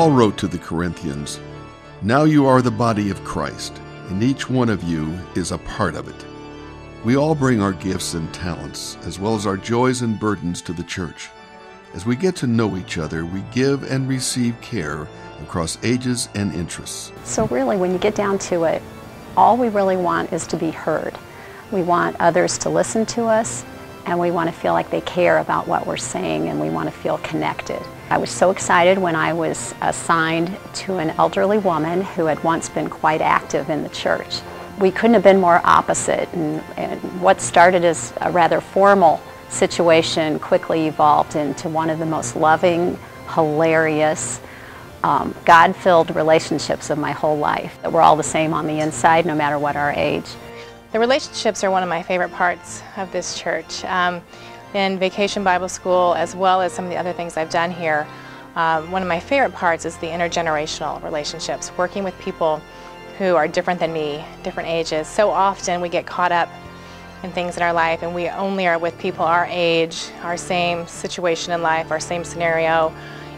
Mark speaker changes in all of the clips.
Speaker 1: Paul wrote to the Corinthians, "Now you are the body of Christ, and each one of you is a part of it." We all bring our gifts and talents, as well as our joys and burdens to the church. As we get to know each other, we give and receive care across ages and interests.
Speaker 2: So really, when you get down to it, all we really want is to be heard. We want others to listen to us, and we want to feel like they care about what we're saying, and we want to feel connected. I was so excited when I was assigned to an elderly woman who had once been quite active in the church. We couldn't have been more opposite, and what started as a rather formal situation quickly evolved into one of the most loving, hilarious, God-filled relationships of my whole life. We're all the same on the inside, no matter what our age.
Speaker 3: The relationships are one of my favorite parts of this church. In Vacation Bible School, as well as some of the other things I've done here, one of my favorite parts is the intergenerational relationships, working with people who are different than me, different ages. So often we get caught up in things in our life, and we only are with people our age, our same situation in life, our same scenario,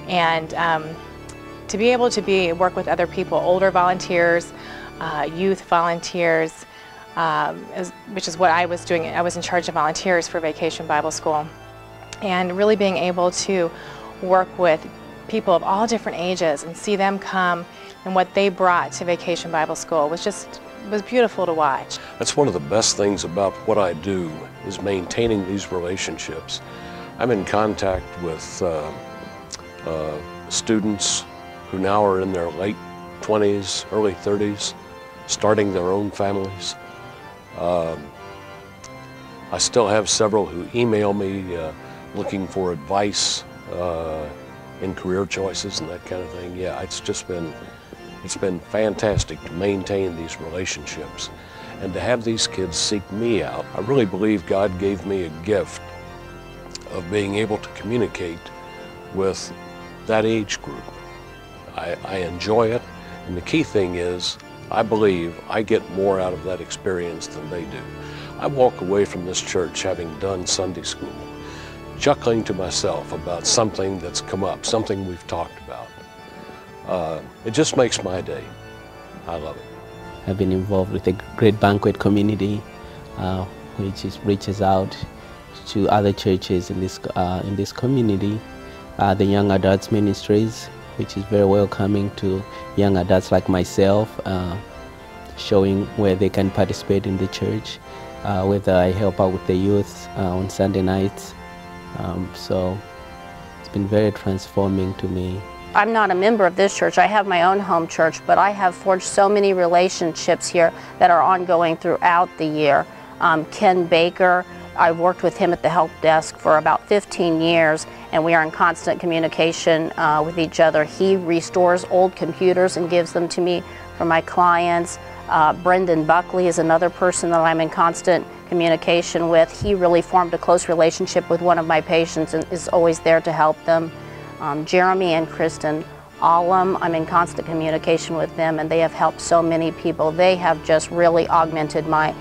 Speaker 3: and to be able to work with other people, older volunteers, youth volunteers, which is what I was doing. I was in charge of volunteers for Vacation Bible School, and really being able to work with people of all different ages and see them come and what they brought to Vacation Bible School was beautiful to watch.
Speaker 4: That's one of the best things about what I do, is maintaining these relationships. I'm in contact with students who now are in their late 20s, early 30s, starting their own families. I still have several who email me looking for advice in career choices and that kind of thing. Yeah, it's been fantastic to maintain these relationships and to have these kids seek me out. I really believe God gave me a gift of being able to communicate with that age group. I enjoy it, and the key thing is I believe I get more out of that experience than they do. I walk away from this church having done Sunday school, chuckling to myself about something that's come up, something we've talked about. It just makes my day. I love it.
Speaker 5: I've been involved with a great banquet community, which reaches out to other churches in this community. The Young Adults Ministries, which is very welcoming to young adults like myself, showing where they can participate in the church, whether I help out with the youth on Sunday nights. So it's been very transforming to me.
Speaker 6: I'm not a member of this church. I have my own home church, but I have forged so many relationships here that are ongoing throughout the year. Ken Baker, I've worked with him at the help desk for about 15 years, and we are in constant communication with each other. He restores old computers and gives them to me for my clients. Brendan Buckley is another person that I'm in constant communication with. He really formed a close relationship with one of my patients and is always there to help them. Jeremy and Kristen Allum, I'm in constant communication with them, and they have helped so many people. They have just really augmented my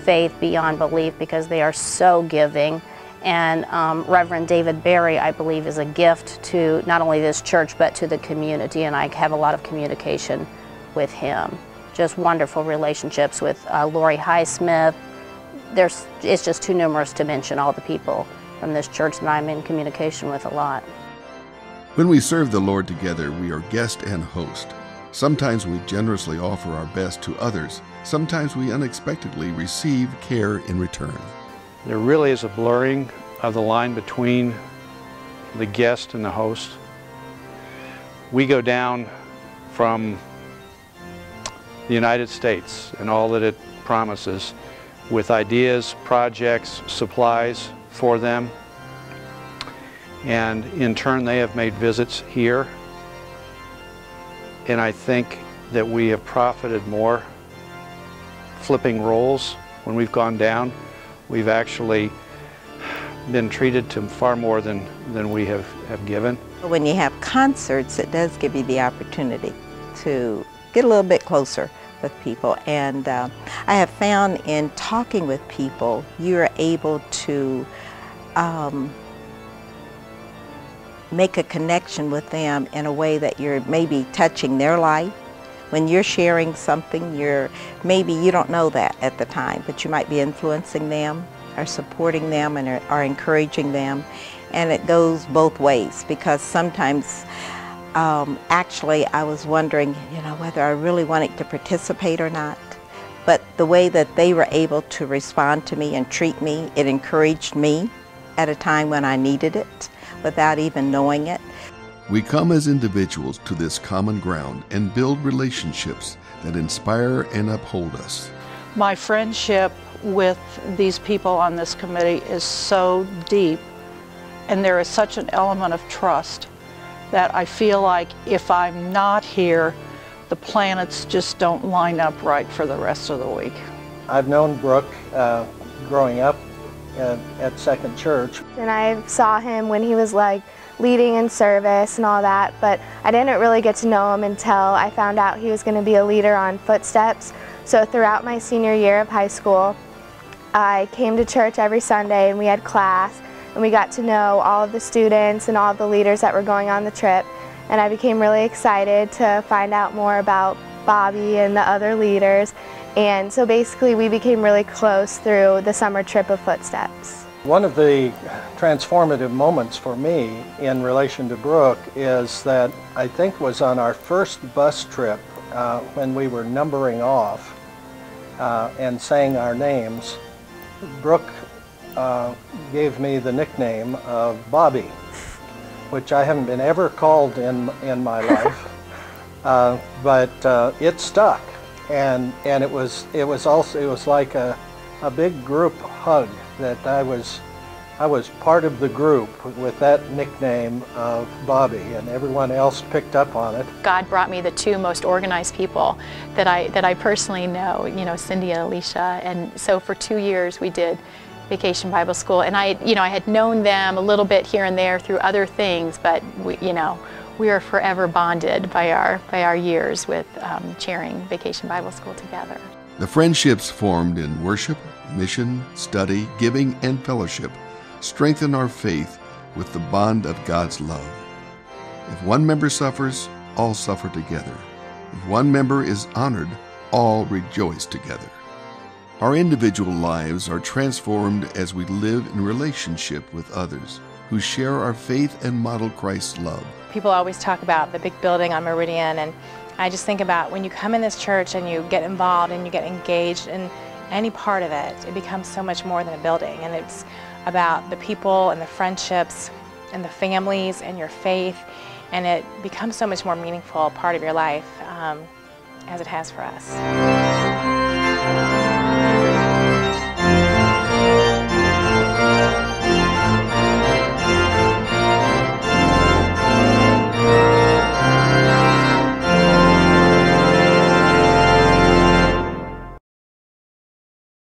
Speaker 6: faith beyond belief because they are so giving. And Reverend David Berry, I believe, is a gift to not only this church but to the community, and I have a lot of communication with him. Just wonderful relationships with Lori Highsmith. It's just too numerous to mention all the people from this church that I'm in communication with a lot.
Speaker 1: When we serve the Lord together, we are guest and host. Sometimes we generously offer our best to others. Sometimes we unexpectedly receive care in return.
Speaker 7: There really is a blurring of the line between the guest and the host. We go down from the United States and all that it promises with ideas, projects, supplies for them. And in turn, they have made visits here. And I think that we have profited more flipping roles when we've gone down. We've actually been treated to far more than we have given.
Speaker 8: When you have concerts, it does give you the opportunity to get a little bit closer with people. And I have found in talking with people, you're able to make a connection with them in a way that you're maybe touching their life. When you're sharing something, maybe you don't know that at the time, but you might be influencing them or supporting them and are encouraging them. And it goes both ways, because sometimes actually I was wondering, whether I really wanted to participate or not. But the way that they were able to respond to me and treat me, it encouraged me at a time when I needed it without even knowing it.
Speaker 1: We come as individuals to this common ground and build relationships that inspire and uphold us.
Speaker 9: My friendship with these people on this committee is so deep, and there is such an element of trust that I feel like if I'm not here, the planets just don't line up right for the rest of the week.
Speaker 10: I've known Brooke growing up at Second Church.
Speaker 11: And I saw him when he was leading in service and all that, but I didn't really get to know him until I found out he was going to be a leader on Footsteps. So throughout my senior year of high school, I came to church every Sunday and we had class, and we got to know all of the students and all of the leaders that were going on the trip. And I became really excited to find out more about Bobby and the other leaders. And so basically we became really close through the summer trip of Footsteps.
Speaker 10: One of the transformative moments for me in relation to Brooke is that I think was on our first bus trip when we were numbering off and saying our names. Brooke gave me the nickname of Bobby, which I haven't been ever called in my life, but it stuck, and it was like a big group hug that I was part of the group with that nickname of Bobby, and everyone else picked up on it.
Speaker 12: God brought me the two most organized people that I personally know, Cindi and Alicia, and so for 2 years we did Vacation Bible School, and I had known them a little bit here and there through other things, but we are forever bonded by our years with chairing Vacation Bible School together.
Speaker 1: The friendships formed in worship, mission, study, giving, and fellowship strengthen our faith with the bond of God's love. If one member suffers, all suffer together. If one member is honored, all rejoice together. Our individual lives are transformed as we live in relationship with others who share our faith and model Christ's love.
Speaker 3: People always talk about the big building on Meridian, and I just think about when you come in this church and you get involved and you get engaged in any part of it, it becomes so much more than a building, and it's about the people and the friendships and the families and your faith, and it becomes so much more meaningful part of your life as it has for us.